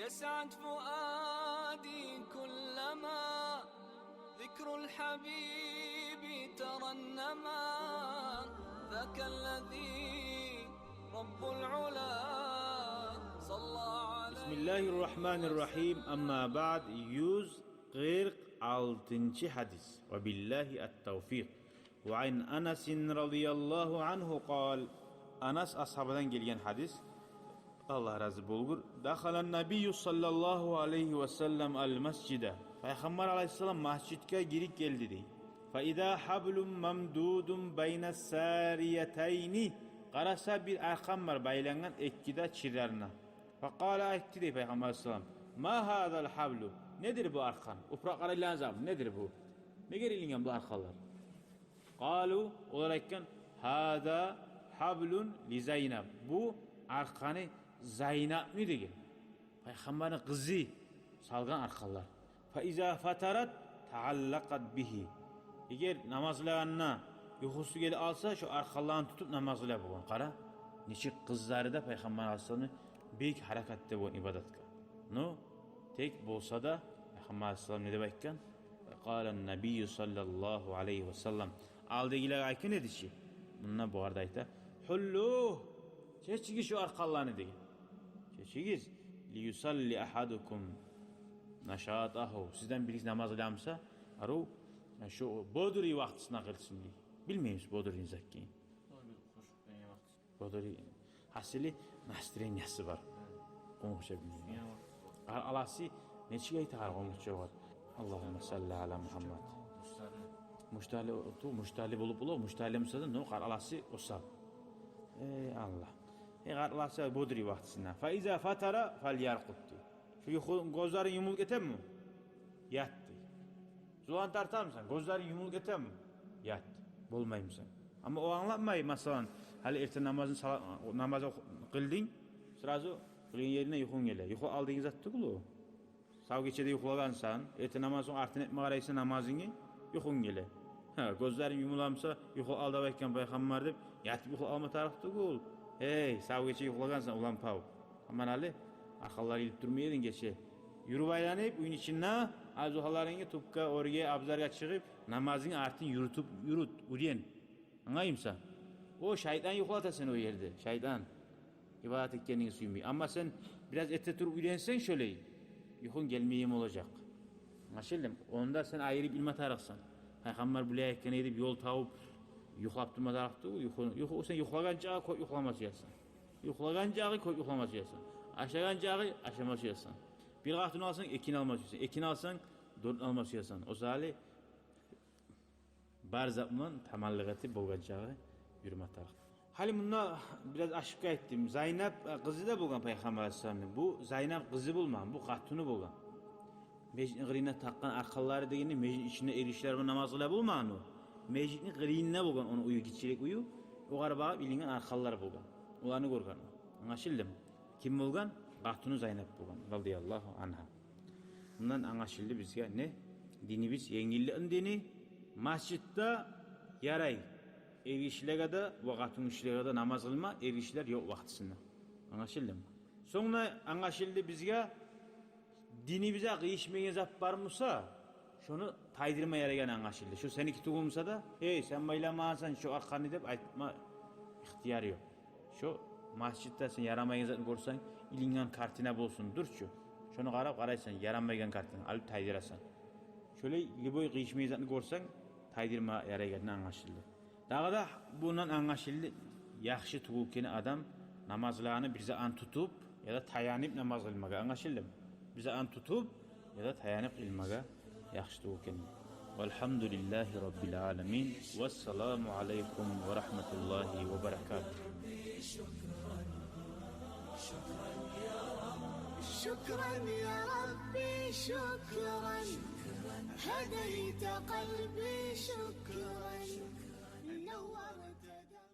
يسعد فؤادي كلما ذكر الحبيب ترنما ذاك الذي رب العلا صلى عليه. Bismillahirrahmanirrahim. Amma ba'd 146. hadis. Ve billahi at-tawfiq. Ve an Anas radıyallahu anhu قال. Anas ashabından gelgen hadis. Allah razı bulgur. Dakhalan Nebiyyü sallallahu aleyhi ve sellem al mescide. Peygamber aleyhisselam mescidke girip geldi dey. Fa idâ hablum mamdudun beyne sâriyeteyni. Qarasa bir arqan var baylangan ekkide çirlerine. Fakala aytti dey Peygamber aleyhisselam. Ma hadal hablu. Nedir bu arqan? Upra qaraylan zam. Nedir bu? Ne gerilingen bu arqalar? Qalu olarakkan hada hablun li Zeynep. Bu arqanı Zeynep mi degen? Peygamberin kızı salgan arqalar. Fa iza fatarat taallaqat bihi. Eğer namazlarına uykusu geli alsa şu arqalarını tutup namazlar bolgan. Qara, neçik kızları da Peygamber Aleyhisselam'ın büyük harekette bu ibadetka. No, tek bolsa da Peygamber Aleyhisselam ne demekken? Qalen Nebiyyü sallallahu aleyhi ve sellem. Aldıgiler aykin edişi. Bundan bu arada ayta. Hulluh. Çeçigi şu arqalarını degen. Çeçigiz. Li yusalli ahadukum naşatahu. Sizden birisi namaz kılamsa, aru şu bodri vaktisine kılsın diye. Bilmeyimiz bodri'nin zakkiyi. Bodri hasili nastrenyası var. Konuşa bilmiyor. Alası neçige aytar konuşa var. Allahümme salli ala Muhammed. Muştali bulup muştali müsaade no qar alası osal. Ey Allah. Qar alası bodri vaktisine. Fa iza fatara falyarqut. Şu gözlerin yumuluk etem mi? Yattı. Zulan tartar mısın? Gözlerin yumuluk etem mi? Yattı. Bolmayım sen. Ama o anlatmayı mesela hali erten namazı kıldın, sırası kılın yerine yuhun gele. Yuhu aldığın zattı kulu. Sav geçede yuhulagansan, erten namazın artın etme araysa namazını yuhun gele. Gözlerin yumulamsa yuhu aldavakken Peygamber deyip yatıp yuhu alma tarafta kul. Hey, sav geçe yuhulagansan ulan pav. Aman hali arkalar ilip durmayaydın geçe. Yürü baylanıp uyun içinde azuhalarını tupka oraya abzarga çıkıp namazını artın yürüt uriyen. Anlayımsa. O şeytan yuhlata sen o yerde. Şeytan. İbadet et kendini suymuyor. Ama sen biraz ete tur uriyensen şöyle. Yuhun gelmeyeyim olacak. Anlaşıldım. Onda sen ayrı bilme tarafsan. Peygamber buraya ekkene edip yol tavıp yuhlap durma tarafta. O sen yuhlagancağı koy yuhlaması yazsan. Yuhlagancağı koy yuhlaması yazsan. Aşağıgancağı aşaması yazsan. Bir katını alsan ekin alması yazsan. Ekin alsan dört alması yazsan. O zali bar zaman tamallığıtı bolgancağı yürüme tarafı. Halim bunda biraz aşık ettim. Zeynep kızı da bolgan Peygamber Aleyhisselam'ın. Bu Zeynep kızı bulman, bu katını bolgan. Mecidin gırine takkan arkaları degeni mecidin içinde erişler bu namazıyla bulman o. Mecidin gırine bolgan onu uyu gitçilik uyu. O garba bilingen arkaları bolgan. Olanı gorgan o. Anlaşıldı mı? Kim bolgan? Katını Zeynep bolgan radıyallahu anha. Bundan anlaşıldı bizge ne? Dinimiz yengilliğin dini. Masjitte yaray. Ev işlerine de vakatın işlerine de namaz kılma. Ev işler yok vaktisinde. Anlaşıldı mı? Sonra anlaşıldı bizge dini bize kıyışmayan zat var mısa şunu taydırma yarayan anlaşıldı. Şu seninki tuğumsa da hey sen baylamazsan şu arkanı deyip aytma ihtiyarı yok. Şu masjitte sen yaramayan zatını görsen ilingen kartine bulsun dur şu. Şunu qaraysan yaramayan kartını alıp taydırasan. Şöyle liboy kıyışmayan zatını görsen taydırma yarayan anlaşıldı. Daha da bundan anlaşıldı. Yaxşı tuğulkeni adam namazlarını bize an tutup ya da tayanıp namaz kılmaga anlaşıldı mı? Bize an tutup ya da tayanıp ilmaga yaxşı tuğulkeni. Velhamdülillahi Rabbil alemin. Vesselamu aleykum ve rahmetullahi ve berekatuhu. شكرا يا ربي شكرا هديت قلبي شكرا